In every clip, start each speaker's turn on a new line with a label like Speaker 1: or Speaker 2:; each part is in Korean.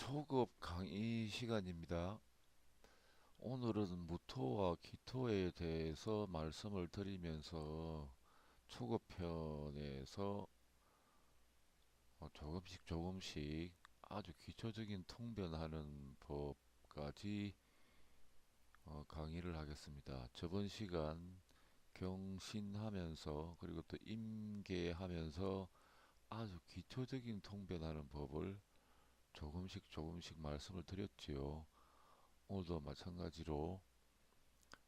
Speaker 1: 초급 강의 시간입니다. 오늘은 무토와 기토에 대해서 말씀을 드리면서 초급편에서 조금씩 조금씩 아주 기초적인 통변하는 법까지 강의를 하겠습니다. 저번 시간 경신하면서 그리고 또 임계하면서 아주 기초적인 통변하는 법을 조금씩 조금씩 말씀을 드렸지요. 오늘도 마찬가지로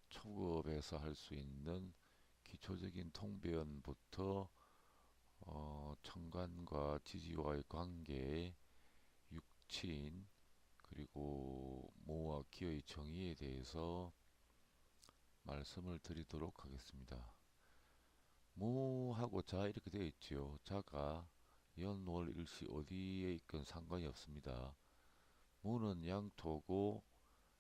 Speaker 1: 초급에서 할 수 있는 기초적인 통변부터 천간과 지지와의 관계, 육친, 그리고 모와 기의 정의에 대해서 말씀을 드리도록 하겠습니다. 모하고 자 이렇게 되어 있지요. 자가 연월 일시 어디에 있건 상관이 없습니다. 모는 양토고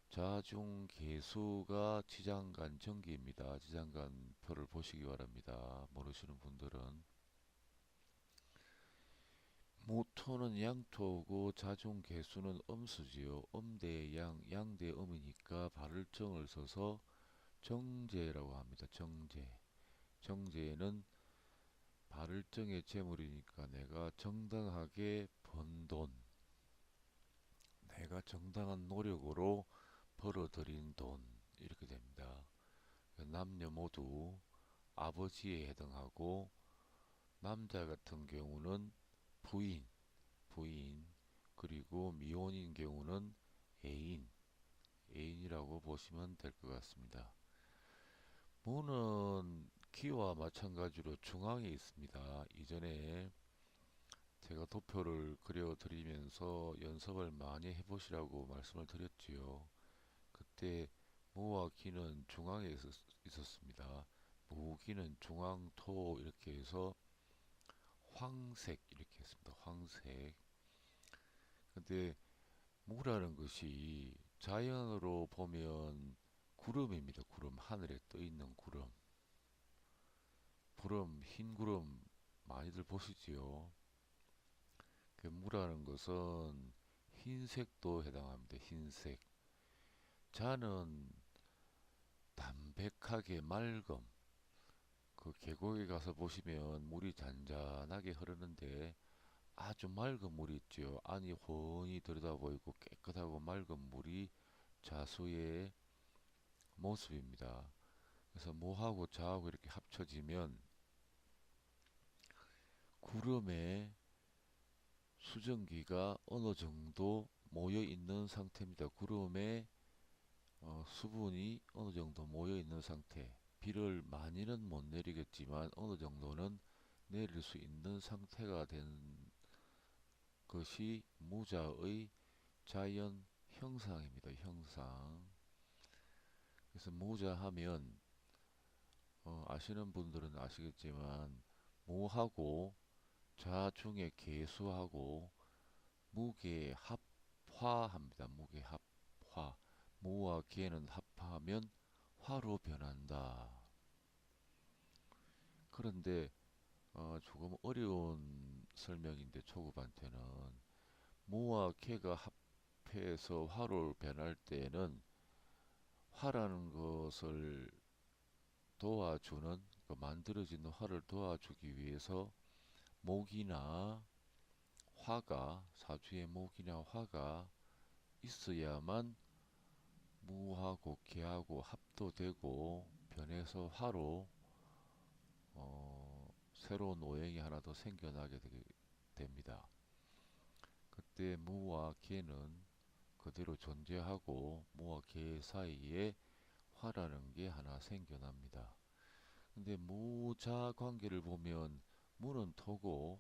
Speaker 1: 자중 계수가 지장간 정기입니다. 지장간 표를 보시기 바랍니다. 모르시는 분들은. 모토는 양토고 자중 계수는 음수지요. 음대 양, 양대 음이니까 발을정을 써서 정제라고 합니다. 정제. 정제는 발을정의 재물이니까 내가 정당하게 번 돈, 내가 정당한 노력으로 벌어들인 돈, 이렇게 됩니다. 남녀 모두 아버지에 해당하고, 남자 같은 경우는 부인, 부인, 그리고 미혼인 경우는 애인, 애인이라고 보시면 될 것 같습니다. 모는 기와 마찬가지로 중앙에 있습니다. 이전에 제가 도표를 그려드리면서 연습을 많이 해보시라고 말씀을 드렸지요. 그때 모와 기는 중앙에 있었습니다. 모기는 중앙토 이렇게 해서 황색 이렇게 했습니다. 황색. 근데 무라는 것이 자연으로 보면 구름입니다. 구름. 하늘에 떠 있는 구름. 구름, 흰 구름 많이들 보시지요. 그 무라는 것은 흰색도 해당합니다. 흰색. 자는 담백하게 맑음. 그 계곡에 가서 보시면 물이 잔잔하게 흐르는데 아주 맑은 물이 있죠. 안이 훤히 들여다 보이고 깨끗하고 맑은 물이 자수의 모습입니다. 그래서 모하고 자하고 이렇게 합쳐지면 구름에 수증기가 어느 정도 모여 있는 상태입니다. 구름에 수분이 어느 정도 모여 있는 상태. 비를 많이는 못 내리겠지만 어느 정도는 내릴 수 있는 상태가 된 것이 무자의 자연 형상입니다. 형상. 그래서 무자하면 아시는 분들은 아시겠지만 모하고 자 중에 계수하고 무게 합화합니다. 무게 합화. 무와 개는 합하면 화로 변한다. 그런데 조금 어려운 설명인데 초급한테는 무와 개가 합해서 화로 변할 때는 화라는 것을 도와주는 만들어지는 화를 도와주기 위해서 목이나 화가 사주의 목이나 화가 있어야만 무하고 개하고 합도되고 변해서 화로 새로운 오행이 하나 더 생겨나게 됩니다. 그때 무와 개는 그대로 존재하고 무와 개 사이에 화라는 게 하나 생겨납니다. 근데 무자 관계를 보면 무는 토고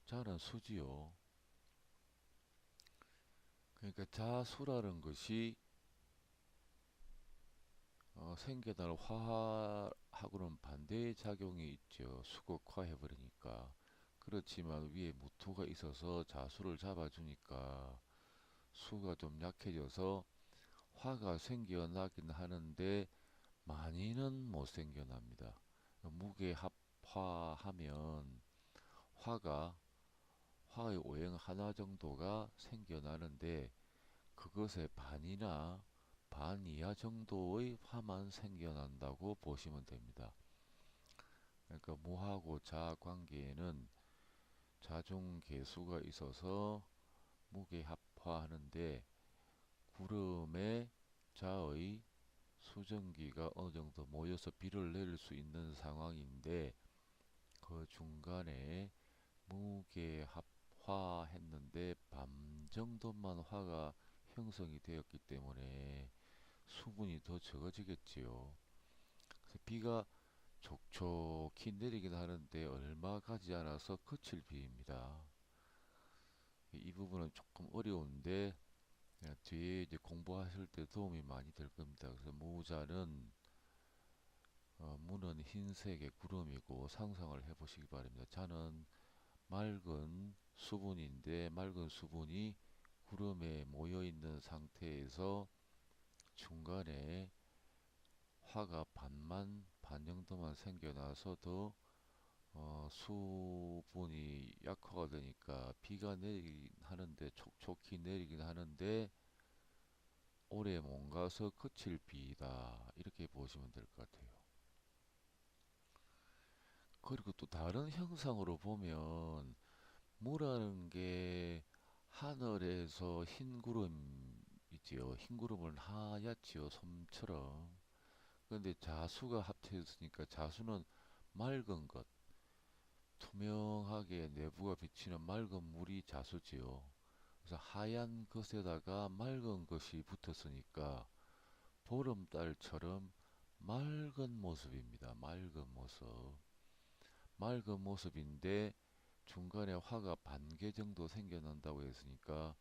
Speaker 1: 자는 수지요. 그러니까 자수라는 것이 생겨날 화하고는 반대의 작용이 있죠. 수극화해버리니까. 그렇지만 위에 무토가 있어서 자수를 잡아주니까 수가 좀 약해져서 화가 생겨나긴 하는데 많이는 못 생겨납니다. 무게합화하면 화가 화의 오행 하나 정도가 생겨나는데 그것의 반이나 반 이하 정도의 화만 생겨난다고 보시면 됩니다. 그러니까 무하고 자 관계에는 자중 계수가 있어서 무게합화하는데 구름에 자의 수증기가 어느 정도 모여서 비를 내릴 수 있는 상황인데 그 중간에 무게합화했는데 반 정도만 화가 형성이 되었기 때문에 수분이 더 적어지겠지요. 그래서 비가 촉촉히 내리긴 하는데 얼마 가지 않아서 그칠 비입니다. 이 부분은 조금 어려운데 뒤에 이제 공부하실 때 도움이 많이 될 겁니다. 그래서 무자는 무는 흰색의 구름이고 상상을 해보시기 바랍니다. 자는 맑은 수분인데 맑은 수분이 구름에 모여 있는 상태에서 중간에 화가 반 정도만 생겨나서 더 수분이 약화가 되니까 비가 내리긴 하는데 촉촉히 내리긴 하는데 오래 못 가서 그칠 비다 이렇게 보시면 될 것 같아요. 그리고 또 다른 형상으로 보면 무라는 게 하늘에서 흰 구름이지요. 흰 구름은 하얗지요, 솜처럼. 그런데 자수가 합쳐졌으니까 자수는 맑은 것, 투명하게 내부가 비치는 맑은 물이 자수지요. 그래서 하얀 것에다가 맑은 것이 붙었으니까 보름달처럼 맑은 모습입니다. 맑은 모습. 맑은 모습인데 중간에 화가 반 개 정도 생겨난다고 했으니까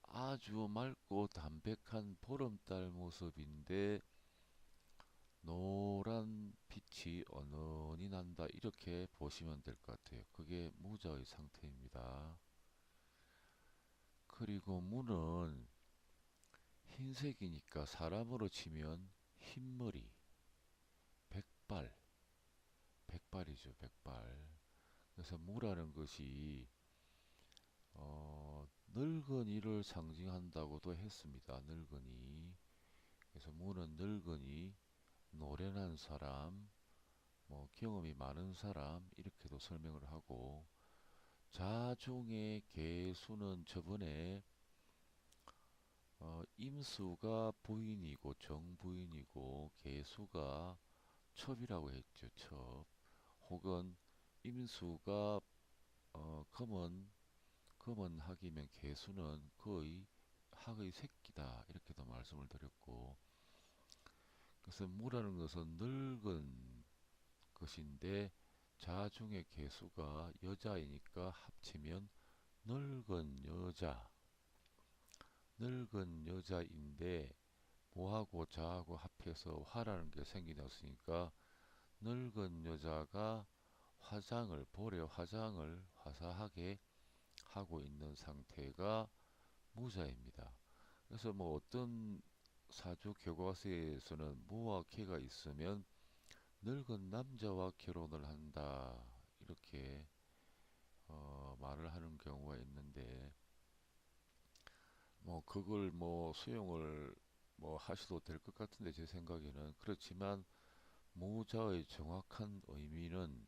Speaker 1: 아주 맑고 담백한 보름달 모습인데 노란 빛이 은은히 난다 이렇게 보시면 될 것 같아요. 그게 무자의 상태입니다. 그리고 무는 흰색이니까 사람으로 치면 흰머리, 백발, 백발이죠, 백발. 그래서 무라는 것이 늙은이를 상징한다고도 했습니다. 늙은이. 그래서 무는 늙은이, 노련한 사람, 뭐 경험이 많은 사람 이렇게도 설명을 하고 자중의 개수는 저번에 임수가 부인이고 정부인이고 개수가 첩이라고 했죠. 첩. 혹은 임수가 검은 학이면 개수는 거의 학의 새끼다 이렇게도 말씀을 드렸고 그래서 무라는 것은 늙은 것인데 자중의 개수가 여자이니까 합치면 늙은 여자 늙은 여자인데 모하고 자하고 합해서 화라는 게 생겨났으니까 늙은 여자가 화장을 볼에 화장을 화사하게 하고 있는 상태가 무자입니다. 그래서 뭐 어떤 사주 교과서에서는 무와 개가 있으면 늙은 남자와 결혼을 한다 이렇게 말을 하는 경우가 있는데 뭐 그걸 뭐 수용을 뭐 하셔도 될 것 같은데 제 생각에는 그렇지만 무자의 정확한 의미는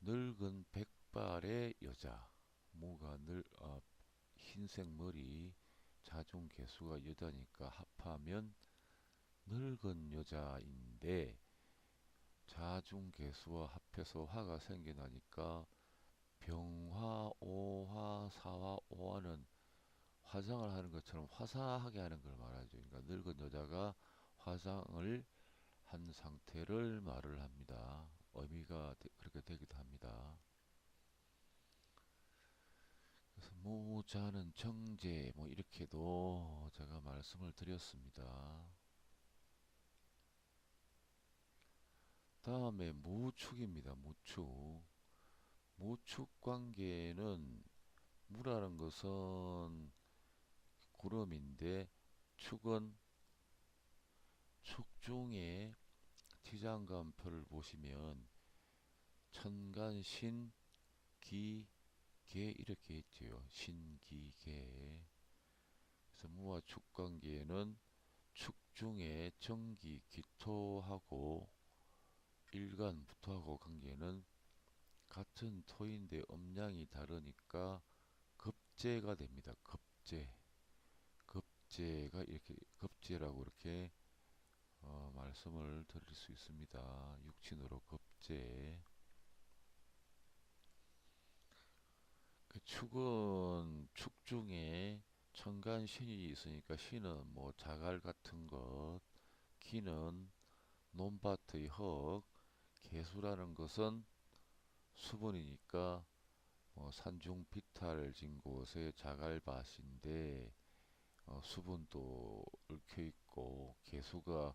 Speaker 1: 늙은 백발의 여자 무가 흰색 머리 자중 개수가 여자니까 합하면 늙은 여자인데 자중 개수와 합해서 화가 생겨나니까 병화, 오화, 사화, 오화는 화장을 하는 것처럼 화사하게 하는 걸 말하죠. 그러니까 늙은 여자가 화장을 한 상태를 말을 합니다. 의미가 그렇게 되기도 합니다. 그래서 무자는 정제 뭐 이렇게도 제가 말씀을 드렸습니다. 다음에 무축입니다. 무축. 무축 관계는 무라는 것은 구름인데 축은 축중에 지장간표를 보시면 천간신, 기, 개 이렇게 있지요. 신기계. 그래서 무와 축 관계에는 축 중에 전기, 기토하고 일간, 무토하고 관계는 같은 토인데 음량이 다르니까 급제가 됩니다. 급제. 급제가 이렇게 급제라고 이렇게 말씀을 드릴 수 있습니다. 육친으로 급제. 그 축은 축 중에 천간 신이 있으니까 신은 뭐 자갈 같은 것, 기는 논밭의 흙, 개수라는 것은 수분이니까 산중 비탈진 곳의 자갈밭인데 수분도 얽혀 있고 개수가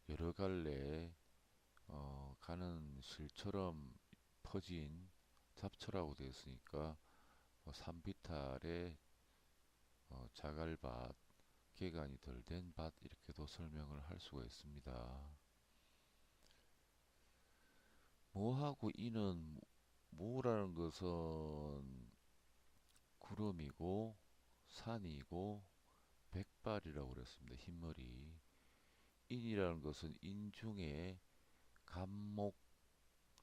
Speaker 1: 여러 갈래 가는 실처럼 퍼진 잡초라고 되어 있으니까 산비탈의 자갈밭, 개간이 덜 된 밭 이렇게도 설명을 할 수가 있습니다. 모하고 이는 모라는 것은 구름이고 산이고 백발이라고 그랬습니다. 흰머리. 인이라는 것은 인 중에 갑목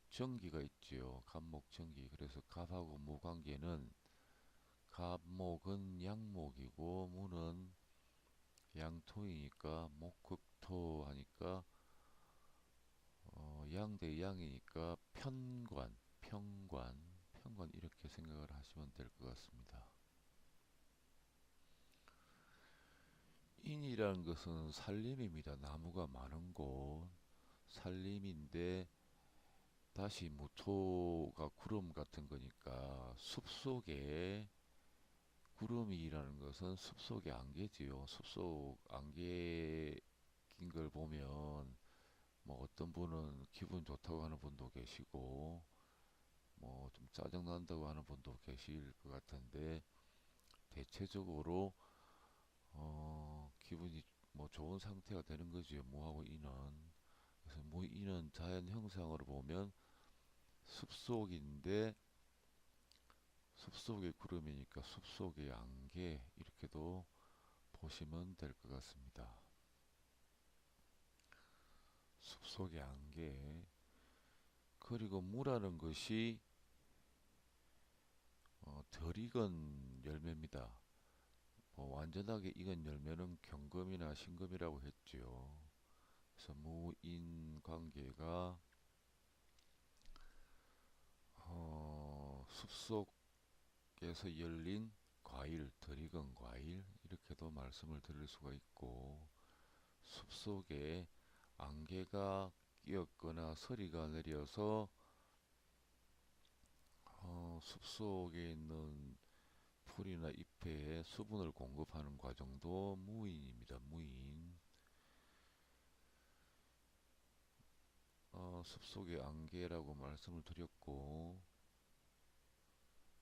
Speaker 1: 정기가 있지요. 갑목 정기. 그래서 갑하고 무 관계는 갑목은 양목이고 무는 양토이니까 목극토 하니까 양 대 양이니까 편관 이렇게 생각을 하시면 될 것 같습니다. 인이라는 것은 산림입니다. 나무가 많은 곳 산림인데 다시 무토가 구름 같은 거니까 숲속에 구름이라는 것은 숲속의 안개지요. 숲속 안개인 걸 보면 뭐 어떤 분은 기분 좋다고 하는 분도 계시고 뭐 좀 짜증 난다고 하는 분도 계실 것 같은데 대체적으로 기분이 뭐 좋은 상태가 되는 거지요. 무하고 인은. 그래서 무인은 자연 형상으로 보면 숲속인데 숲속의 구름이니까 숲속의 안개 이렇게도 보시면 될 것 같습니다. 숲속의 안개. 그리고 무라는 것이 덜 익은 열매입니다. 완전하게 익은 열매는 경금이나 신금이라고 했지요. 그래서 무인 관계가 숲속에서 열린 과일, 덜 익은 과일 이렇게도 말씀을 드릴 수가 있고 숲속에 안개가 끼었거나 서리가 내려서 숲속에 있는 풀이나 잎에 수분을 공급하는 과정도 무인입니다. 무인. 숲속의 안개라고 말씀을 드렸고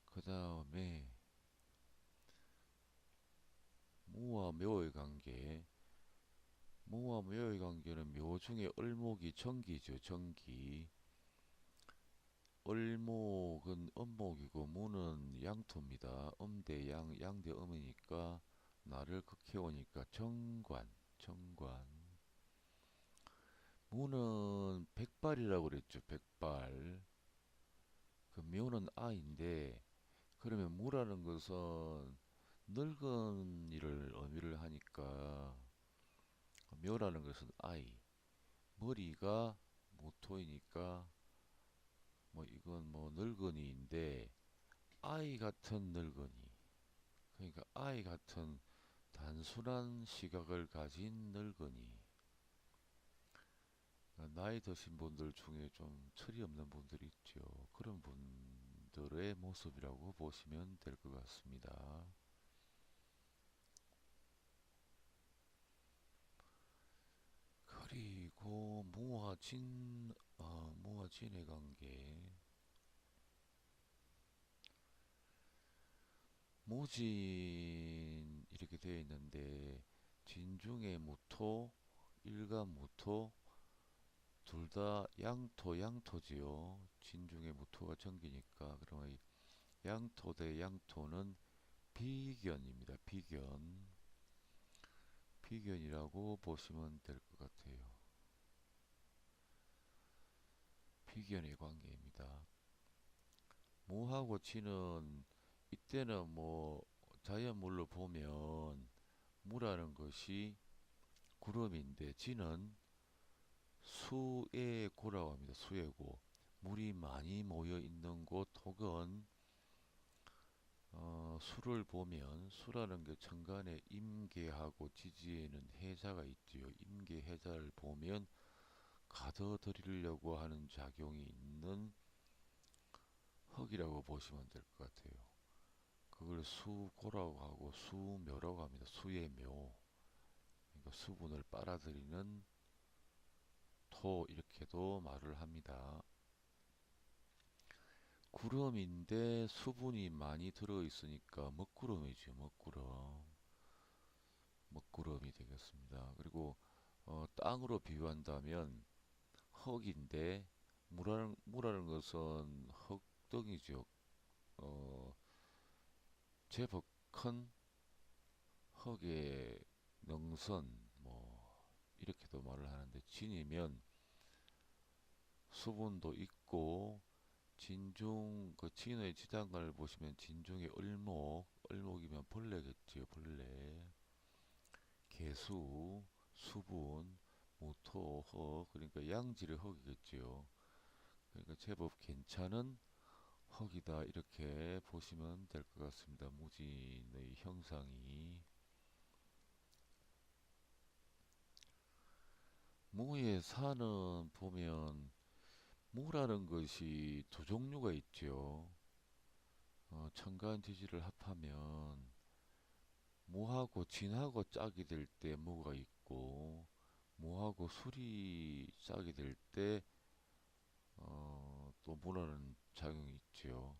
Speaker 1: 그 다음에 무와 묘의 관계. 무와 묘의 관계는 묘 중에 을목이 정기죠. 정기. 을목은 음목이고 무는 양토입니다. 음대 양, 양대 음이니까 나를 극해오니까 정관, 정관. 무는 백발이라고 그랬죠. 백발. 그 묘는 아인데 그러면 무라는 것은 늙은이를 의미를 하니까 묘라는 것은 아이. 머리가 모토이니까 뭐 이건 뭐 늙은이인데 아이 같은 늙은이. 그러니까 아이 같은 단순한 시각을 가진 늙은이. 나이 드신 분들 중에 좀 철이 없는 분들이 있죠. 그런 분들의 모습이라고 보시면 될 것 같습니다. 그리고 무와 진의 관계. 무진 이렇게 되어 있는데 진중에 무토, 일간무토 둘 다 양토지요. 진중에 무토가 정기니까 그러면 양토 대 양토는 비견입니다. 비견. 비견이라고 보시면 될 것 같아요. 비견의 관계입니다. 무하고 지는 이때는 뭐 자연물로 보면 무라는 것이 구름인데 지는 수의 고라고 합니다. 수의 고. 물이 많이 모여 있는 곳 혹은 수를 보면 수라는 게 천간에 임계하고 지지에는 해자가 있지요. 임계 해자를 보면 가둬들이려고 하는 작용이 있는 흙이라고 보시면 될 것 같아요. 그걸 수고라고 하고 수묘라고 합니다. 수의 묘. 그러니까 수분을 빨아들이는 토 이렇게도 말을 합니다. 구름인데 수분이 많이 들어있으니까 먹구름이죠. 먹구름. 먹구름이 되겠습니다. 그리고 땅으로 비유한다면 흙인데 무라는 것은 흙덩이죠. 어, 제법 큰 흙의 능선 뭐 이렇게도 말을 하는데 진이면 수분도 있고 진중 그 진의 지장간을 보시면 진중의 을목이면 벌레겠지요. 벌레, 개수, 수분, 모토, 흙 그러니까 양질의 흙이겠지요. 그러니까 제법 괜찮은 흙이다 이렇게 보시면 될 것 같습니다. 무진의 형상이 무의 산은 보면 무라는 것이 두 종류가 있죠. 천간 지지를 합하면 무하고 진하고 짝이 될 때 무가 있고 무하고 술이 짝이 될 때 또 무라는 작용이 있죠.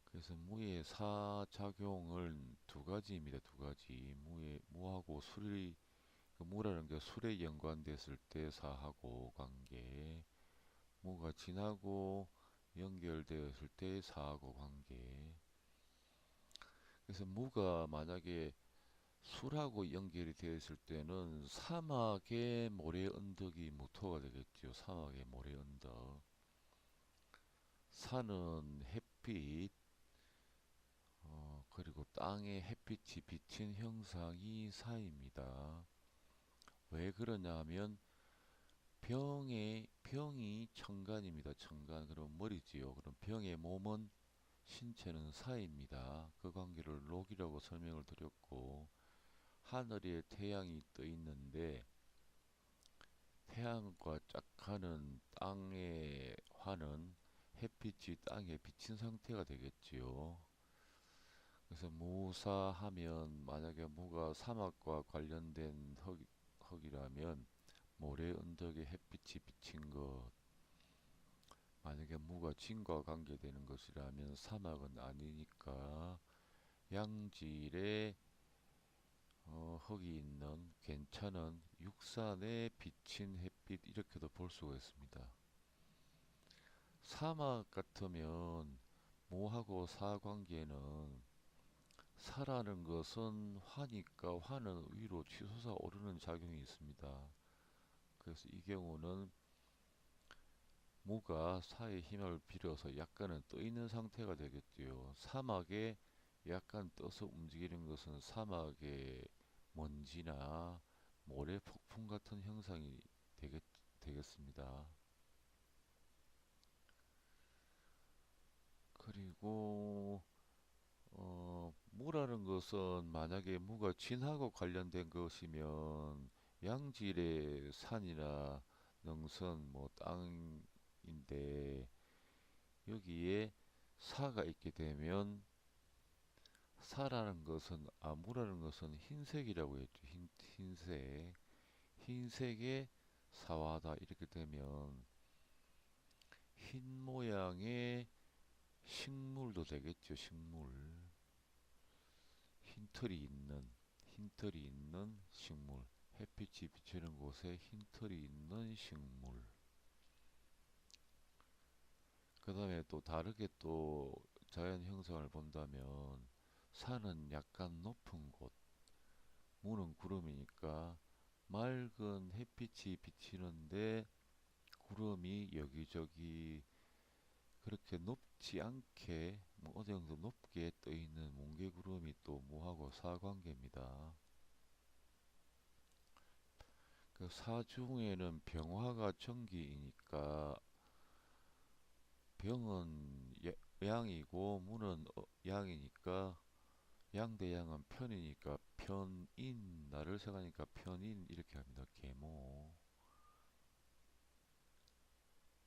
Speaker 1: 그래서 무의 사작용은 두 가지입니다. 두 가지. 무하고 술이 그 무라는 게 술에 연관됐을 때 사하고 관계, 무가 진하고 연결되었을 때 사하고 관계. 그래서 무가 만약에 술하고 연결이 되었을 때는 사막의 모래 언덕이 모토가 되겠죠. 사막의 모래 언덕. 산은 햇빛, 그리고 땅에 햇빛이 비친 형상이 사입니다. 왜 그러냐 하면 병이 천간입니다. 천간. 그럼 머리지요. 그럼 병의 몸은 신체는 사입니다. 그 관계를 록이라고 설명을 드렸고 하늘에 태양이 떠 있는데 태양과 짝하는 땅의 화는 햇빛이 땅에 비친 상태가 되겠지요. 그래서 무사하면 만약에 무가 사막과 관련된 흙이라면 모래 언덕에 햇빛이 비친 것, 만약에 무가 진과 관계되는 것이라면 사막은 아니니까 양질의 흙이 있는 괜찮은 육산에 비친 햇빛 이렇게도 볼 수가 있습니다. 사막 같으면 무하고 사 관계는 사라는 것은 화니까 화는 위로 치솟아 오르는 작용이 있습니다. 그래서 이 경우는 무가 사의 힘을 빌어서 약간은 떠 있는 상태가 되겠지요. 사막에 약간 떠서 움직이는 것은 사막의 먼지나 모래 폭풍 같은 형상이 되겠습니다. 그리고 무라는 것은 만약에 무가 진하고 관련된 것이면 양질의 산이나 능선, 뭐 땅인데 여기에 사가 있게 되면 무라는 것은 흰색이라고 했죠. 흰색. 흰색의 사화다. 이렇게 되면 흰 모양의 식물도 되겠죠. 식물. 흰털이 있는, 흰털이 있는 식물. 햇빛이 비치는 곳에 흰털이 있는 식물. 그 다음에 또 다르게 또 자연 형상을 본다면 산은 약간 높은 곳, 무는 구름이니까 맑은 햇빛이 비치는데 구름이 여기저기 그렇게 높지 않게 뭐 어느 정도 높게 떠 있는 뭉게구름이 또 무하고 사관계입니다. 그 사중에는 병화가 정기이니까 병은 양이고 무는 양이니까 양 대 양은 편이니까 편인 나를 생각하니까 편인 이렇게 합니다. 계모.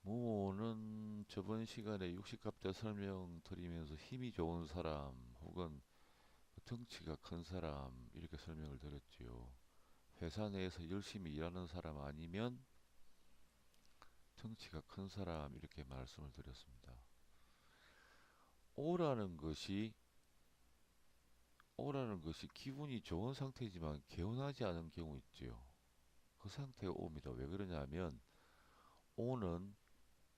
Speaker 1: 무는 저번 시간에 육식갑자 설명드리면서 힘이 좋은 사람 혹은 덩치가 큰 사람 이렇게 설명을 드렸지요. 회사 내에서 열심히 일하는 사람 아니면 덩치가 큰 사람 이렇게 말씀을 드렸습니다. 오라는 것이 오라는 것이 기분이 좋은 상태지만 개운하지 않은 경우 있지요. 그 상태가 오입니다. 왜 그러냐면 오는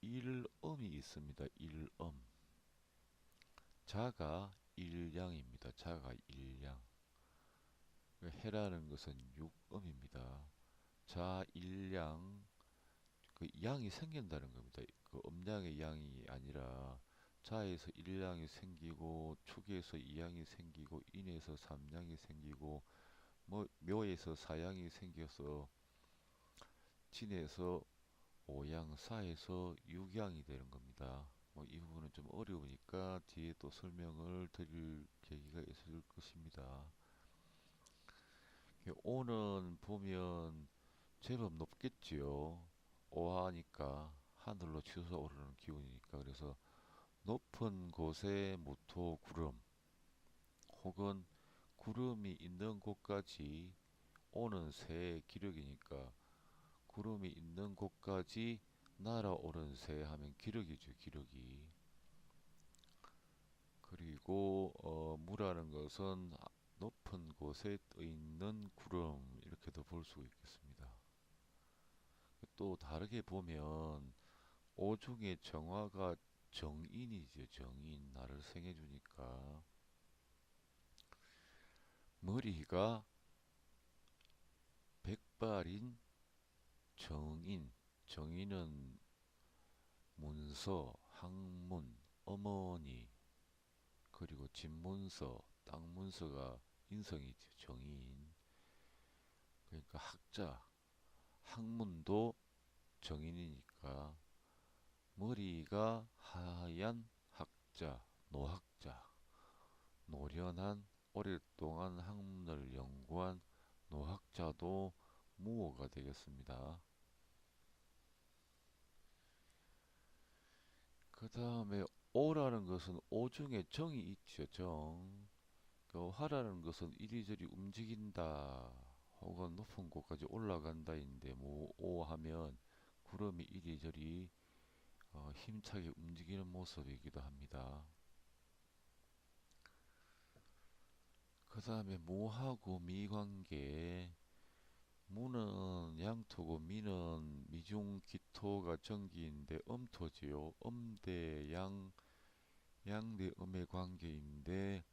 Speaker 1: 일음이 있습니다. 일음. 자가 일양입니다. 자가 일양. 해라는 것은 육음입니다. 자 일양 그 양이 생긴다는 겁니다. 그 음양의 양이 아니라 자에서 일양이 생기고 축에서 이양이 생기고 인에서 삼양이 생기고 뭐 묘에서 사양이 생겨서 진에서 오양 사에서 육양이 되는 겁니다. 뭐 이 부분은 좀 어려우니까 뒤에 또 설명을 드릴 계기가 있을 것입니다. 오는 보면 제법 높겠지요. 오하니까 하늘로 치솟아 오르는 기운이니까 그래서 높은 곳에 무토 구름 혹은 구름이 있는 곳까지 오는 새의 기력이니까 구름이 있는 곳까지 날아오른 새 하면 기력이죠. 기력이. 그리고 무라는 것은 높은 곳에 떠 있는 구름 이렇게도 볼 수 있겠습니다. 또 다르게 보면 오중의 정화가 정인이죠. 정인 나를 생해주니까 머리가 백발인 정인 정인은 문서, 학문, 어머니 그리고 집문서, 땅문서가 인성이죠. 정인 그러니까 학자 학문도 정인이니까 머리가 하얀 학자, 노학자, 노련한 오랫동안 학문을 연구한 노학자도 무호가 되겠습니다. 그 다음에 오라는 것은 오중에 정이 있죠. 정. 그 화라는 것은 이리저리 움직인다 혹은 높은 곳까지 올라간다인데 뭐 오하면 구름이 이리저리 힘차게 움직이는 모습이기도 합니다. 그 다음에 무하고 미관계 무는 양토고 미는 미중 기토가 정기인데 음토지요. 음대 양, 양대 음의 관계인데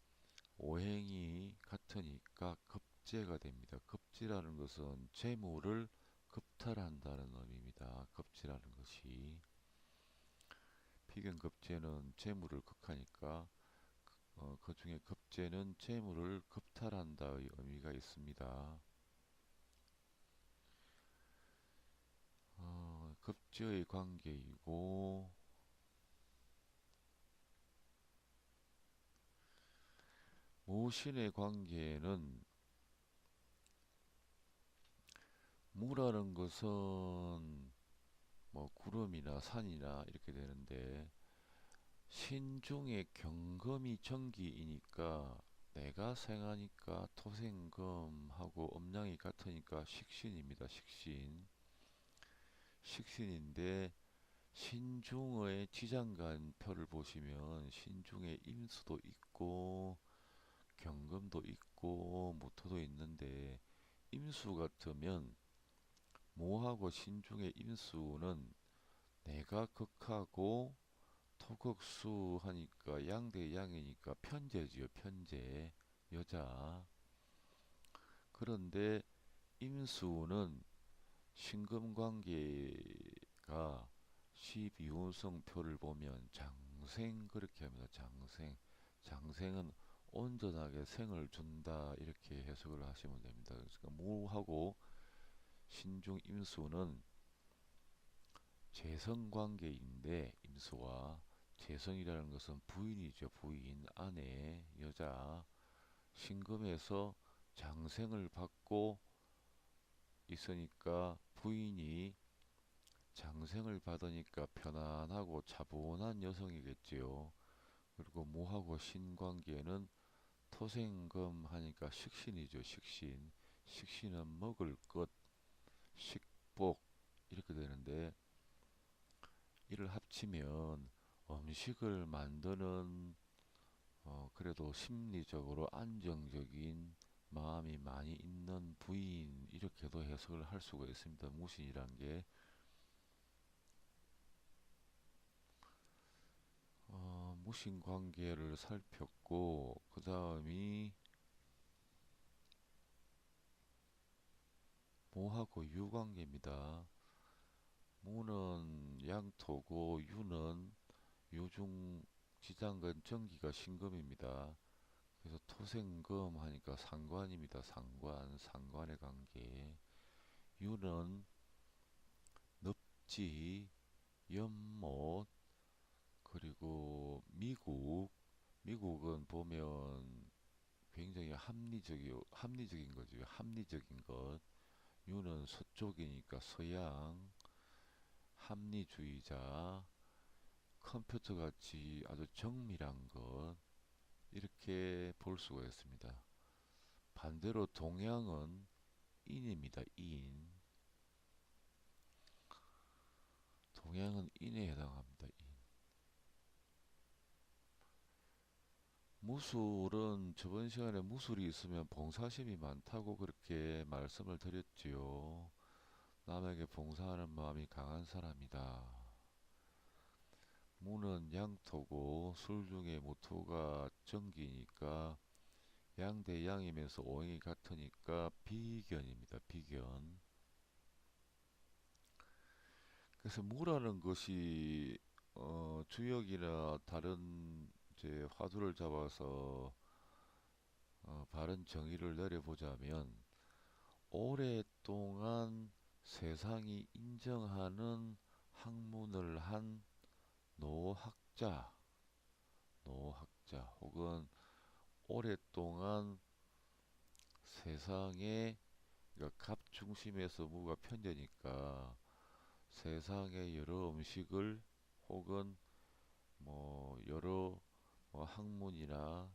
Speaker 1: 오행이 같으니까 급제가 됩니다. 급제라는 것은 재물을 급탈한다는 의미입니다. 급제라는 것이 피견급제는 재물을 극하니까 그 중에 급제는 재물을 급탈한다의 의미가 있습니다. 급제의 관계이고 모신의 관계는 무라는 것은 뭐 구름이나 산이나 이렇게 되는데 신중의 경금이 정기이니까 내가 생하니까 토생금하고 음양이 같으니까 식신입니다. 식신. 식신인데 신중의 지장간표를 보시면 신중의 임수도 있고 경금도 있고 모토도 있는데 임수 같으면 모하고 신중의 임수는 내가 극하고 토극수 하니까 양대 양이니까 편제지요, 편제. 여자. 그런데 임수는 신금관계가 12운성표를 보면 장생 그렇게 합니다. 장생. 장생은 온전하게 생을 준다 이렇게 해석을 하시면 됩니다. 그러니까 무하고 신중 임수는 재성관계인데 임수와 재성이라는 것은 부인이죠. 부인, 아내, 여자. 신금에서 장생을 받고 있으니까 부인이 장생을 받으니까 편안하고 차분한 여성이겠지요. 그리고 무하고 신 관계는 토생금 하니까 식신이죠. 식신. 식신은 먹을 것, 식복 이렇게 되는데 이를 합치면 음식을 만드는 그래도 심리적으로 안정적인 마음이 많이 있는 부인 이렇게도 해석을 할 수가 있습니다. 무신이란 게 무신 관계를 살폈고 그 다음이 모하고 유 관계입니다. 무는 양토고 유는 요중 지장근 정기가 신금입니다. 그래서 토생금 하니까 상관입니다. 상관, 상관의 관계. 유는 늪지, 연못, 그리고 미국. 미국은 보면 굉장히 합리적인 거죠. 합리적인 것. 유는 서쪽이니까 서양, 합리주의자, 컴퓨터 같이 아주 정밀한 것. 이렇게 볼 수가 있습니다. 반대로 동양은 인입니다. 인. 동양은 인에 해당합니다. 인. 무술은 저번 시간에 무술이 있으면 봉사심이 많다고 그렇게 말씀을 드렸지요. 남에게 봉사하는 마음이 강한 사람이다. 무는 양토고 술 중에 무토가 정기니까 양대 양이면서 오행이 같으니까 비견입니다. 비견. 그래서 무라는 것이 주역이나 다른 이제 화두를 잡아서 바른 정의를 내려보자면 오랫동안 세상이 인정하는 학문을 한 노학자, 노학자 혹은 오랫동안 세상에 그러니까 갑 중심에서 무가 편되니까 세상의 여러 음식을 혹은 뭐 여러 학문이나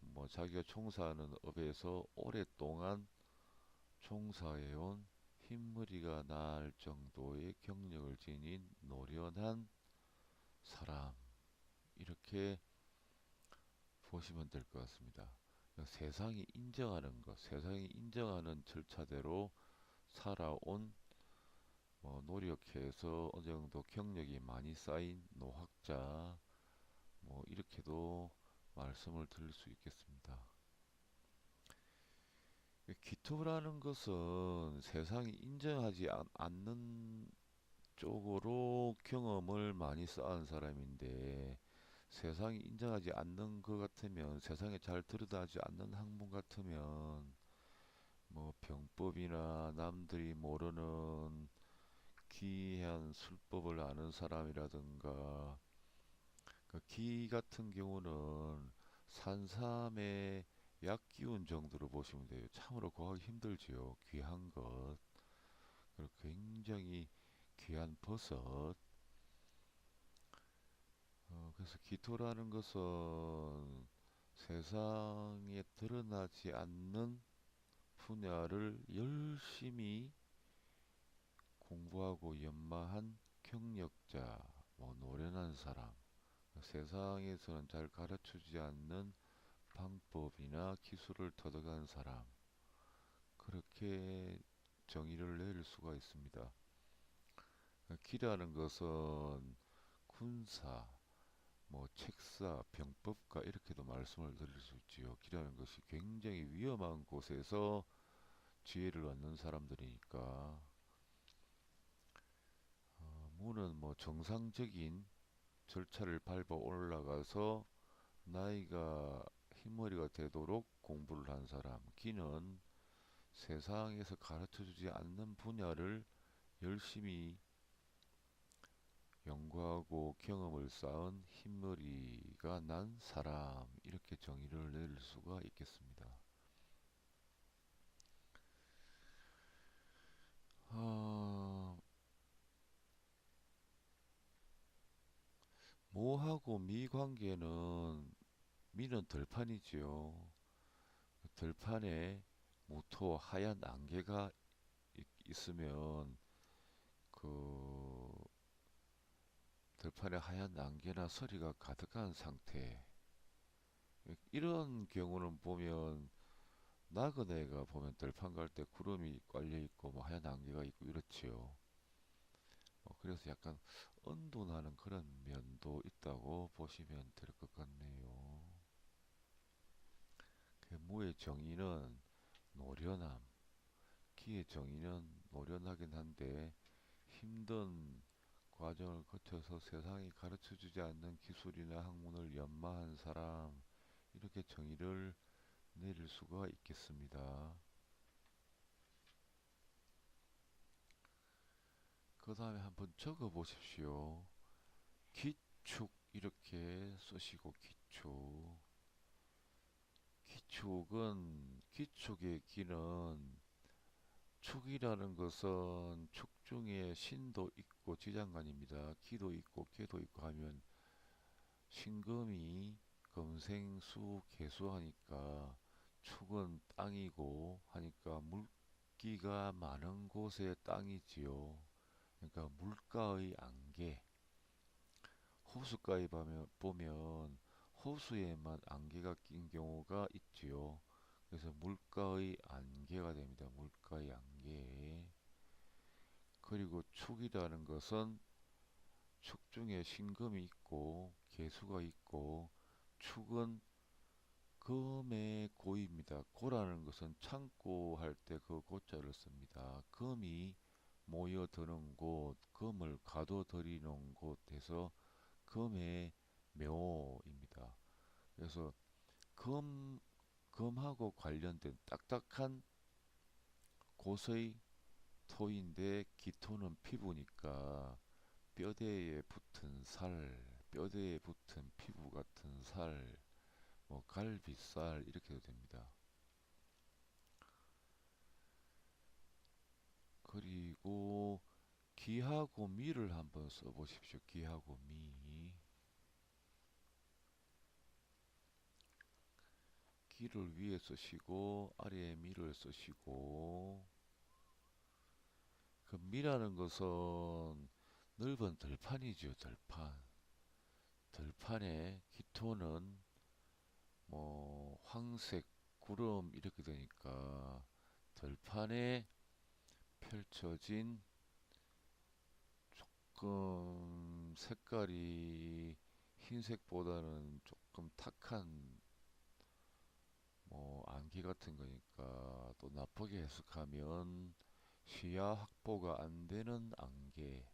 Speaker 1: 뭐 자기가 종사하는 업에서 오랫동안 종사해온 흰머리가 날 정도의 경력을 지닌 노련한 사람 이렇게 보시면 될 것 같습니다. 세상이 인정하는 것, 세상이 인정하는 절차대로 살아온 노력해서 어느 정도 경력이 많이 쌓인 노학자 이렇게도 말씀을 드릴 수 있겠습니다. 기토라는 것은 세상이 인정하지 않는 쪽으로 경험을 많이 쌓은 사람인데 세상이 인정하지 않는 것 같으면 세상에 잘 드러나지 않는 학문 같으면 뭐 병법이나 남들이 모르는 기이한 술법을 아는 사람이라든가 기 같은 경우는 산삼의 약 기운 정도로 보시면 돼요. 참으로 구하기 힘들지요. 귀한 것. 그리고 굉장히 귀한 버섯. 그래서 기토라는 것은 세상에 드러나지 않는 분야를 열심히 공부하고 연마한 경력자, 노련한 사람. 세상에서는 잘 가르쳐주지 않는 방법이나 기술을 터득한 사람. 그렇게 정의를 내릴 수가 있습니다. 기라는 것은 군사, 뭐 책사, 병법가 이렇게도 말씀을 드릴 수 있지요. 기라는 것이 굉장히 위험한 곳에서 지혜를 얻는 사람들이니까 무는 뭐 정상적인 절차를 밟아 올라가서 나이가 흰머리가 되도록 공부를 한 사람, 기는 세상에서 가르쳐주지 않는 분야를 열심히 연구하고 경험을 쌓은 흰머리가 난 사람, 이렇게 정의를 내릴 수가 있겠습니다. 어, 모하고 미 관계는 미는 들판이지요. 들판에 모토 하얀 안개가 있으면 그 들판에 하얀 안개나 서리가 가득한 상태, 이런 경우는 보면 나그네가 보면 들판 갈 때 구름이 깔려 있고 뭐 하얀 안개가 있고 이렇지요. 그래서 약간 은둔하는 그런 면도 있다고 보시면 될 것 같네요. 그 무의 정의는 노련함, 기의 정의는 노련하긴 한데 힘든 과정을 거쳐서 세상이 가르쳐주지 않는 기술이나 학문을 연마한 사람, 이렇게 정의를 내릴 수가 있겠습니다. 그 다음에 한번 적어 보십시오. 기축, 이렇게 쓰시고, 기축. 기축은, 기축의 기는, 축이라는 것은 축 중에 신도 있고 지장간입니다. 기도 있고 개도 있고 하면 신금이 금생수 개수하니까 축은 땅이고 하니까 물기가 많은 곳의 땅이지요. 그러니까 물가의 안개. 호숫가에 보면 호수에만 안개가 낀 경우가 있지요. 그래서 물가의 안개가 됩니다. 물가의 안개. 그리고 축이라는 것은 축 중에 신금이 있고 개수가 있고, 축은 금의 고입니다. 고라는 것은 창고 할 때 그 고자를 씁니다. 금이 모여드는 곳, 금을 가둬들이는 곳에서 금의 묘입니다. 그래서 금, 금하고 관련된 딱딱한 곳의 토인데, 기토는 피부니까 뼈대에 붙은 살, 뼈대에 붙은 피부 같은 살, 뭐 갈비살 이렇게도 됩니다. 그리고 기하고 미를 한번 써보십시오. 기하고 미. 기를 위에 쓰시고 아래에 미를 쓰시고, 그 미라는 것은 넓은 들판이죠. 들판. 들판에 기토는 뭐 황색 구름 이렇게 되니까 들판에 펼쳐진 조금 색깔이 흰색보다는 조금 탁한 뭐 안개 같은 거니까, 또 나쁘게 해석하면 시야 확보가 안 되는 안개,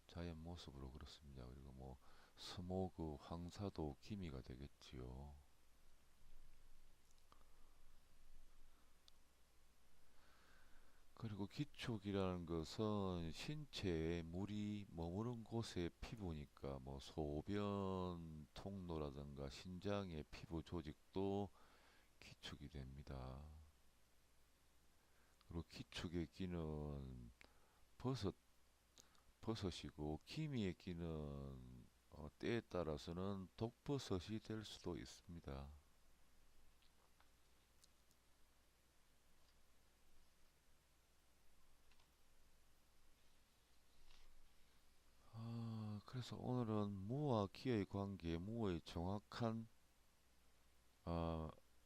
Speaker 1: 자연 모습으로 그렇습니다. 그리고 뭐 스모그, 황사도 기미가 되겠지요. 그리고 기촉이라는 것은 신체에 물이 머무는 곳의 피부니까 뭐 소변 통로라든가 신장의 피부 조직도 기축이 됩니다. 그리고 기축의 기는 버섯, 버섯이고, 기미의 기는 때에 따라서는 독버섯이 될 수도 있습니다. 그래서 오늘은 무와 기의 관계, 무의 정확한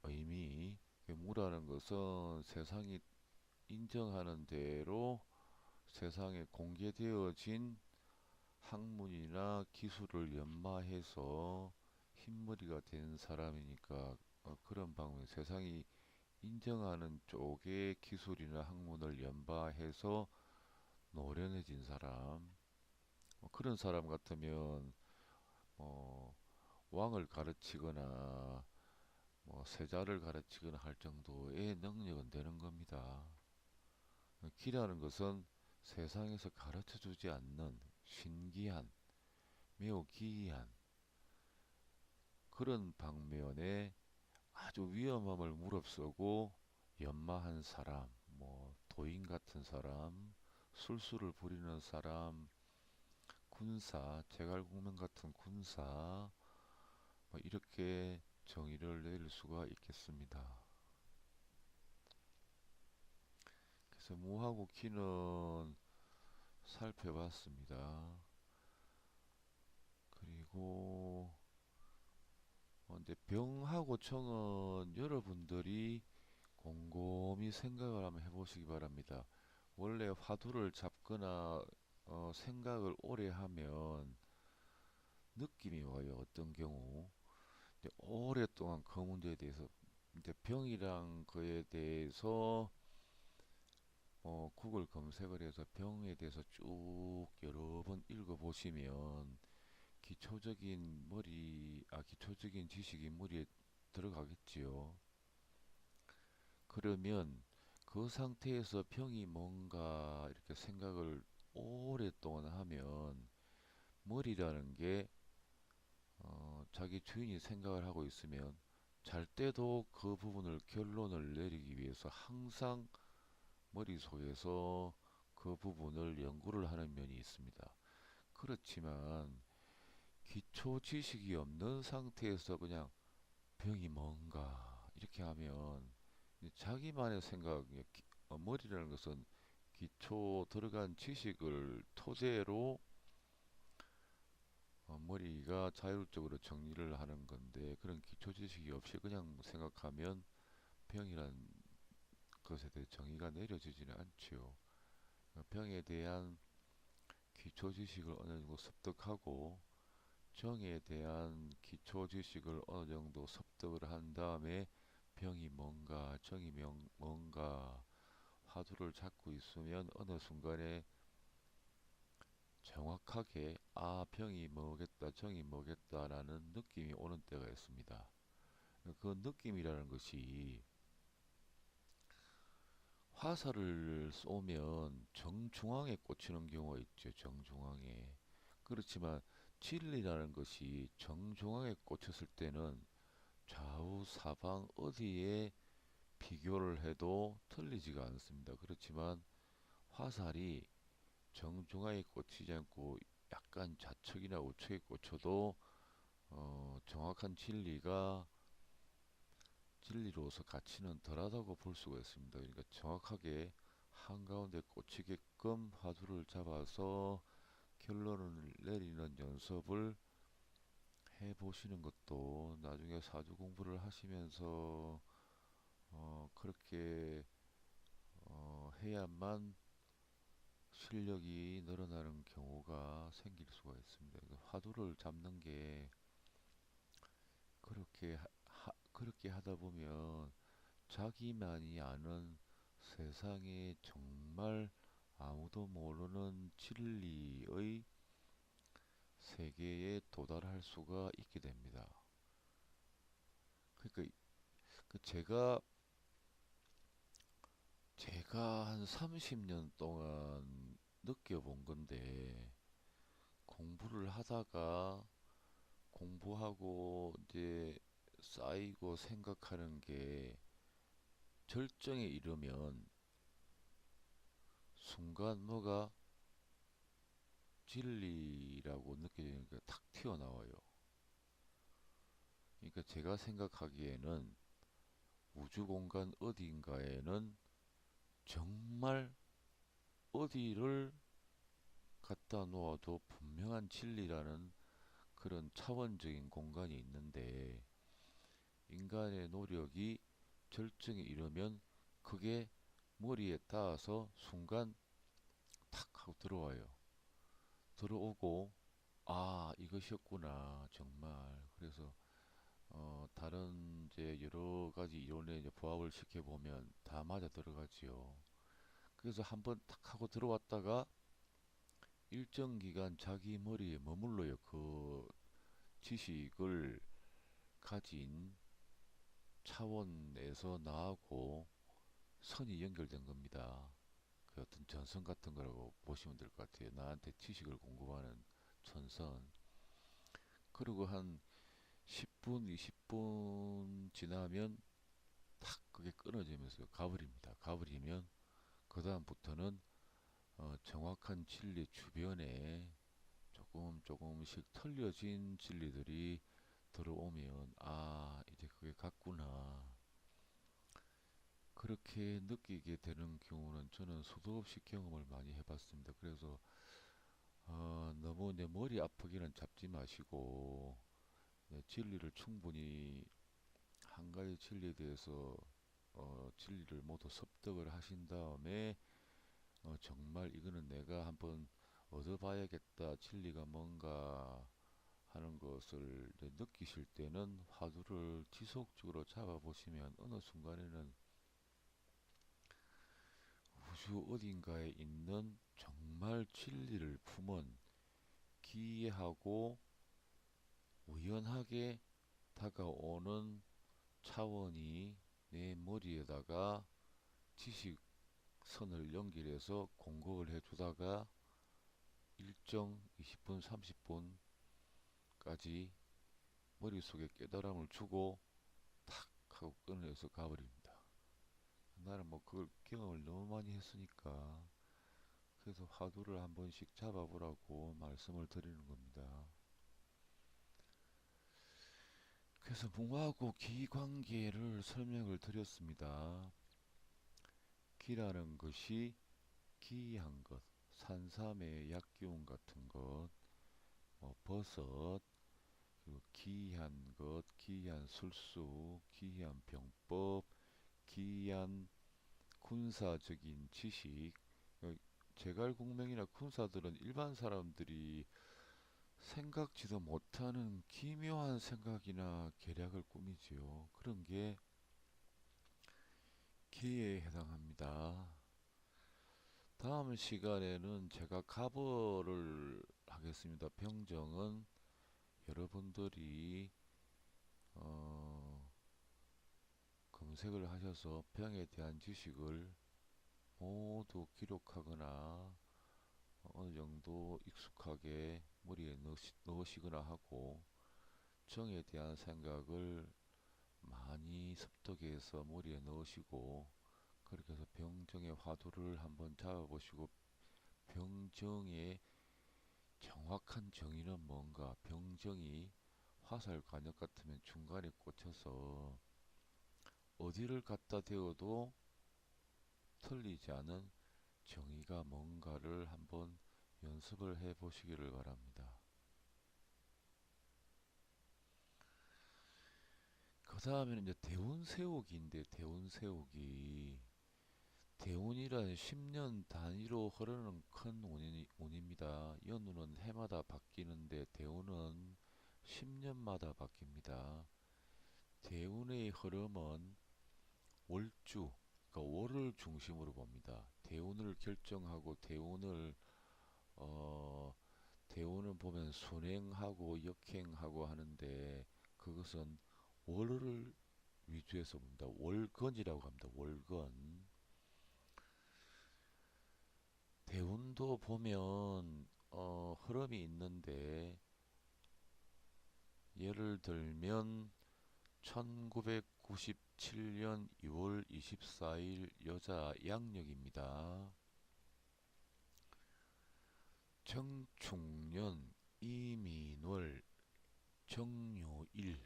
Speaker 1: 의미, 무라는 것은 세상이 인정하는 대로 세상에 공개되어진 학문이나 기술을 연마해서 흰머리가 된 사람이니까 그런 방면 세상이 인정하는 쪽의 기술이나 학문을 연마해서 노련해진 사람 그런 사람 같으면 어, 왕을 가르치거나 세자를 가르치거나 할 정도의 능력은 되는 겁니다. 기라는 것은 세상에서 가르쳐 주지 않는 신기한 매우 기이한 그런 방면에 아주 위험함을 무릅쓰고 연마한 사람, 도인 같은 사람, 술수를 부리는 사람, 군사, 제갈공명 같은 군사, 이렇게 정의를 내릴 수가 있겠습니다. 그래서 무하고 키는 살펴봤습니다. 그리고 이제 병하고 청은 여러분들이 곰곰이 생각을 한번 해보시기 바랍니다. 원래 화두를 잡거나 생각을 오래 하면 느낌이 와요. 어떤 경우. 근데 오랫동안 그 문제에 대해서 이제 병이랑 그에 대해서 구글 검색을 해서 병에 대해서 쭉 여러 번 읽어보시면 기초적인 지식이 머리에 들어가겠지요. 그러면 그 상태에서 병이 뭔가 이렇게 생각을 오랫동안 하면 머리라는 게 자기 주인이 생각을 하고 있으면 잘 때도 그 부분을 결론을 내리기 위해서 항상 머릿속에서 그 부분을 연구를 하는 면이 있습니다. 그렇지만 기초 지식이 없는 상태에서 그냥 병이 뭔가 이렇게 하면 자기만의 생각, 머리라는 것은 기초 들어간 지식을 토대로 머리가 자율적으로 정리를 하는 건데 그런 기초 지식이 없이 그냥 생각하면 병이란 것에 대해 정의가 내려지지는 않지요. 병에 대한 기초 지식을 어느 정도 습득하고 정에 대한 기초 지식을 어느 정도 습득을 한 다음에 병이 뭔가 뭔가 화두를 잡고 있으면 어느 순간에 정확하게 병이 뭐겠다 정이 뭐겠다라는 느낌이 오는 때가 있습니다. 그 느낌이라는 것이 화살을 쏘면 정중앙에 꽂히는 경우가 있죠. 정중앙에. 그렇지만 진리라는 것이 정중앙에 꽂혔을 때는 좌우 사방 어디에 비교를 해도 틀리지가 않습니다. 그렇지만 화살이 정중앙에 꽂히지 않고 약간 좌측이나 우측에 꽂혀도 정확한 진리로서 가치는 덜하다고 볼 수가 있습니다. 그러니까 정확하게 한가운데 꽂히게끔 화두를 잡아서 결론을 내리는 연습을 해보시는 것도 나중에 사주 공부를 하시면서 그렇게 해야만 실력이 늘어나는 경우가 생길 수가 있습니다. 그러니까 화두를 잡는 게 그렇게 하다 보면 자기만이 아는 세상에 정말 아무도 모르는 진리의 세계에 도달할 수가 있게 됩니다. 그러니까 그 제가 한 30년 동안 느껴본 건데 공부를 하다가 공부하고 이제 쌓이고 생각하는 게 절정에 이르면 순간 뭐가 진리라고 느껴지는 게 탁 튀어나와요. 그러니까 제가 생각하기에는 우주 공간 어딘가에는 정말 어디를 갖다 놓아도 분명한 진리라는 그런 차원적인 공간이 있는데 인간의 노력이 절정에 이르면 그게 머리에 닿아서 순간 탁 하고 들어와요. 들어오고, 아, 이것이었구나, 정말. 그래서 다른 이제 여러 가지 이론에 이제 부합을 시켜보면 다 맞아 들어가지요. 그래서 한번 탁 하고 들어왔다가 일정 기간 자기 머리에 머물러요. 그 지식을 가진 차원에서 나하고 선이 연결된 겁니다. 그 어떤 전선 같은 거라고 보시면 될 것 같아요. 나한테 지식을 공급하는 전선. 그리고 한 10분, 20분 지나면 탁 그게 끊어지면서 가버립니다. 가버리면 그 다음부터는 정확한 진리 주변에 조금씩 털려진 진리들이 들어오면 아 이제 그게 같구나 그렇게 느끼게 되는 경우는 저는 수도 없이 경험을 많이 해봤습니다. 그래서 너무 내 머리 아프기는 잡지 마시고 진리를 충분히 한 가지 진리에 대해서 진리를 모두 습득을 하신 다음에 정말 이거는 내가 한번 얻어봐야겠다 진리가 뭔가 하는 것을 이제 느끼실 때는 화두를 지속적으로 잡아보시면 어느 순간에는 우주 어딘가에 있는 정말 진리를 품은 기이하고 우연하게 다가오는 차원이 내 머리에다가 지식선을 연결해서 공급을 해주다가 일정 20분, 30분까지 머릿속에 깨달음을 주고 탁 하고 끊어내서 가버립니다. 나는 뭐 그걸 경험을 너무 많이 했으니까 그래서 화두를 한 번씩 잡아보라고 말씀을 드리는 겁니다. 그래서 무하고 기 관계를 설명을 드렸습니다. 기라는 것이 기이한 것, 산삼의 약기운 같은 것, 뭐 버섯, 그리고 기이한 것, 기이한 술수, 기이한 병법, 기이한 군사적인 지식. 제갈공명이나 군사들은 일반 사람들이 생각지도 못하는 기묘한 생각이나 계략을 꾸미지요. 그런 게 기에 해당합니다. 다음 시간에는 제가 가버를 하겠습니다. 병정은 여러분들이 어, 검색을 하셔서 병에 대한 지식을 모두 기록하거나 어느 정도 익숙하게 머리에 넣으시거나 하고 정에 대한 생각을 많이 습득해서 머리에 넣으시고 그렇게 해서 병정의 화두를 한번 잡아보시고 병정의 정확한 정의는 뭔가 병정이 화살관역 같으면 중간에 꽂혀서 어디를 갖다 대어도 틀리지 않은 정의가 뭔가를 한번 연습을 해 보시기를 바랍니다. 그 다음에는 이제 대운 세우기인데 대운 세우기 대운이란 10년 단위로 흐르는 큰 운입니다. 연운은 해마다 바뀌는데 대운은 10년마다 바뀝니다. 대운의 흐름은 월주, 그러니까 월을 중심으로 봅니다. 대운을 결정하고 어, 대운을 보면 순행하고 역행하고 하는데 그것은 월을 위주해서 봅니다. 월건이라고 합니다. 월건. 대운도 보면 흐름이 있는데 예를 들면 1997년 2월 24일 여자 양력입니다. 정축년 이민월 정묘일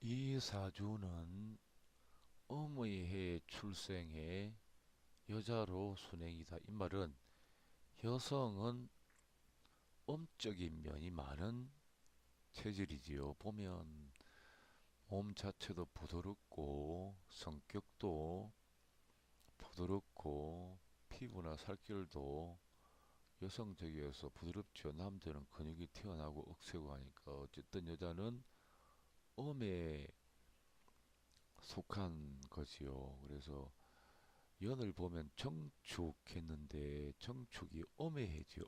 Speaker 1: 이 사주는 어머의 해 출생해 여자로 순행이다. 이 말은 여성은 음적인 면이 많은 체질이지요. 보면 몸 자체도 부드럽고 성격도 부드럽고 피부나 살결도 여성적이어서 부드럽죠. 남자는 근육이 튀어나오고 억세고 하니까 어쨌든 여자는 음에 속한 거지요. 그래서 연을 보면 정축했는데 정축이 엄해지요.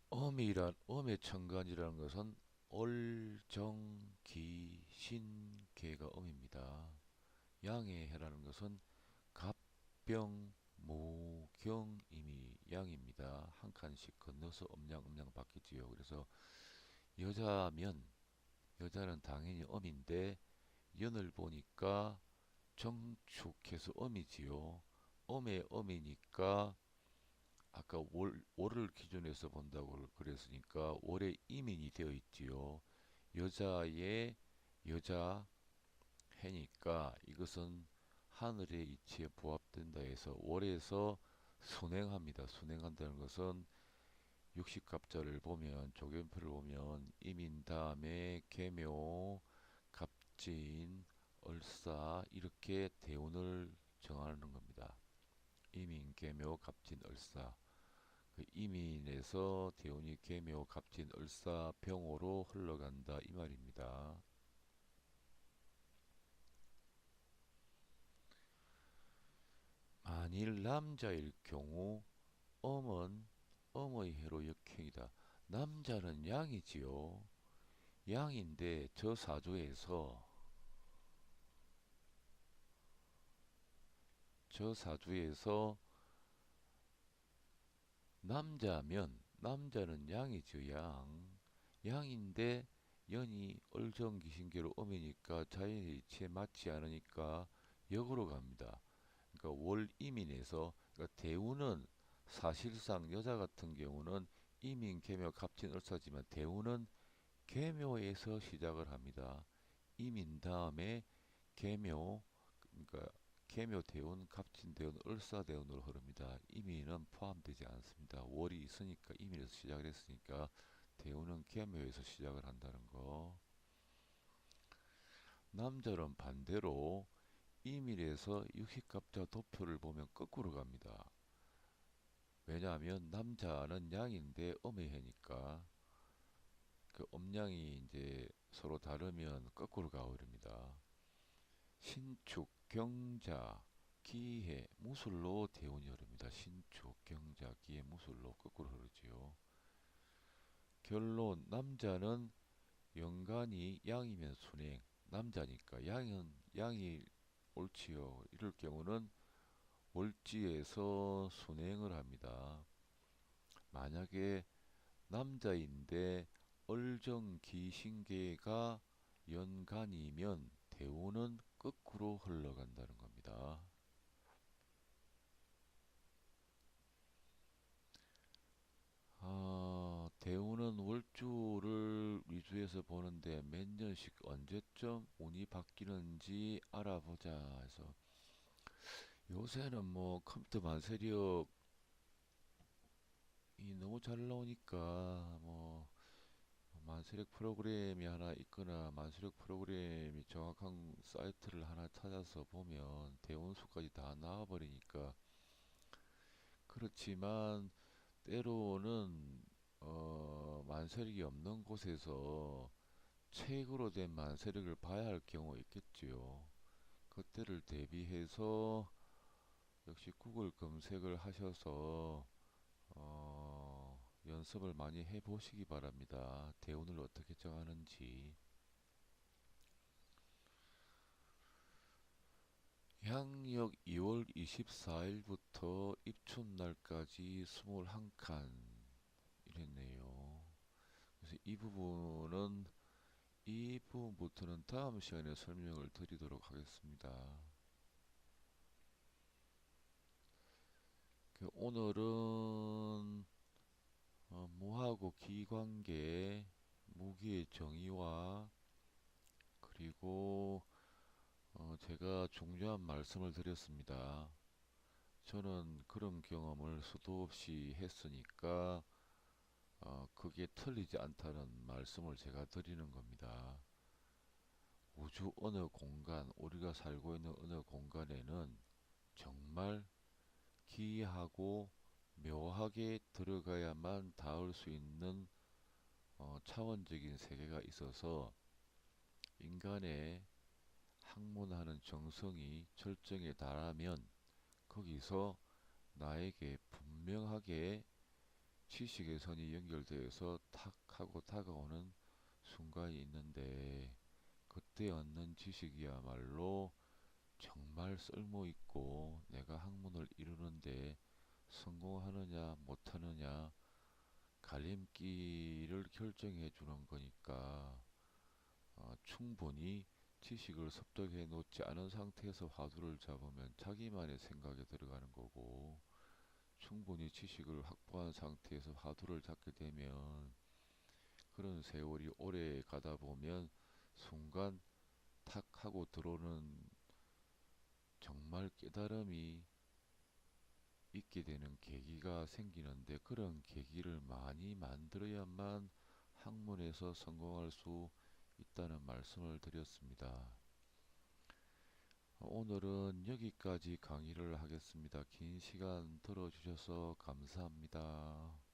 Speaker 1: 엄의 천간이라는 것은 얼정기신계가 엄입니다. 양의 해라는 것은 갑병 모경임이 양입니다. 한 칸씩 건너서 음양 바뀌지요. 그래서 여자면 여자는 당연히 엄인데 연을 보니까 정축해서 엄이지요. 엄의 엄이니까 아까 월을 기준해서 본다고 그랬으니까 월의 이민이 되어 있지요. 여자의 여자 해니까 이것은 하늘의 이치에 부합된다 해서 월에서 순행합니다. 순행한다는 것은 육식갑자를 보면 조견표를 보면 이민 다음에 계묘, 갑진, 을사 이렇게 대운을 정하는 겁니다. 이민, 계묘, 갑진, 을사. 그 이민에서 대운이 계묘, 갑진, 을사, 병으로 흘러간다 이 말입니다. 만일 남자일 경우 엄은 엄의 해로 역행이다. 남자는 양이지요. 양인데 저 사주에서 남자는 양이죠. 양인데 연이 얼정기신계로 엄이니까 자연의 이치에 맞지 않으니까 역으로 갑니다. 그러니까 월이민에서 그러니까 대우는 사실상 여자 같은 경우는 이민, 계묘, 갑진, 을사지만 대우는 계묘에서 시작을 합니다. 이민 다음에 계묘 그러니까 계묘 대운, 갑진 대운, 을사 대운으로 흐릅니다. 이민은 포함되지 않습니다. 월이 있으니까 이민에서 시작을 했으니까 대운은 계묘에서 시작을 한다는 거. 남자는 반대로 이민에서 육식갑자 도표를 보면 거꾸로 갑니다. 왜냐하면 남자는 양인데 음의 해니까 그 음양이 이제 서로 다르면 거꾸로 가버립니다. 신축, 경자, 기해, 무술로 대운이 흐릅니다. 신축, 경자, 기해, 무술로 거꾸로 흐르지요. 결론, 남자는 연간이 양이면 순행, 남자니까 양이 옳지요. 이럴 경우는 월지에서 순행을 합니다. 만약에 남자인데 얼정기신계가 연간이면 대운은 거꾸로 흘러간다는 겁니다. 대운은 월주를 위주해서 보는데 몇 년씩 언제쯤 운이 바뀌는지 알아보자 해서 요새는 뭐 컴퓨터 만세력이 너무 잘 나오니까 뭐 만세력 프로그램이 하나 있거나 만세력 프로그램이 정확한 사이트를 하나 찾아서 보면 대운수까지 다 나와버리니까 그렇지만 때로는 만세력이 없는 곳에서 책으로 된 만세력을 봐야 할 경우가 있겠지요. 그때를 대비해서 역시 구글 검색을 하셔서 연습을 많이 해보시기 바랍니다. 대운을 어떻게 정하는지. 양력 2월 24일부터 입춘날까지 21칸 이랬네요. 그래서 이 부분부터는 다음 시간에 설명을 드리도록 하겠습니다. 오늘은 무하고 기관계, 무기의 정의와 그리고 제가 중요한 말씀을 드렸습니다. 저는 그런 경험을 수도 없이 했으니까 그게 틀리지 않다는 말씀을 제가 드리는 겁니다. 우주 어느 공간, 우리가 살고 있는 어느 공간에는 정말 기이하고 묘하게 들어가야만 닿을 수 있는 차원적인 세계가 있어서 인간의 학문하는 정성이 절정에 달하면 거기서 나에게 분명하게 지식의 선이 연결되어서 탁 하고 다가오는 순간이 있는데 그때 얻는 지식이야말로 정말 쓸모있고 내가 학문을 이루는데 성공하느냐 못하느냐 갈림길을 결정해 주는 거니까 충분히 지식을 습득해 놓지 않은 상태에서 화두를 잡으면 자기만의 생각에 들어가는 거고 충분히 지식을 확보한 상태에서 화두를 잡게 되면 그런 세월이 오래 가다 보면 순간 탁 하고 들어오는 정말 깨달음이 있게 되는 계기가 생기는데 그런 계기를 많이 만들어야만 학문에서 성공할 수 있다는 말씀을 드렸습니다. 오늘은 여기까지 강의를 하겠습니다. 긴 시간 들어주셔서 감사합니다.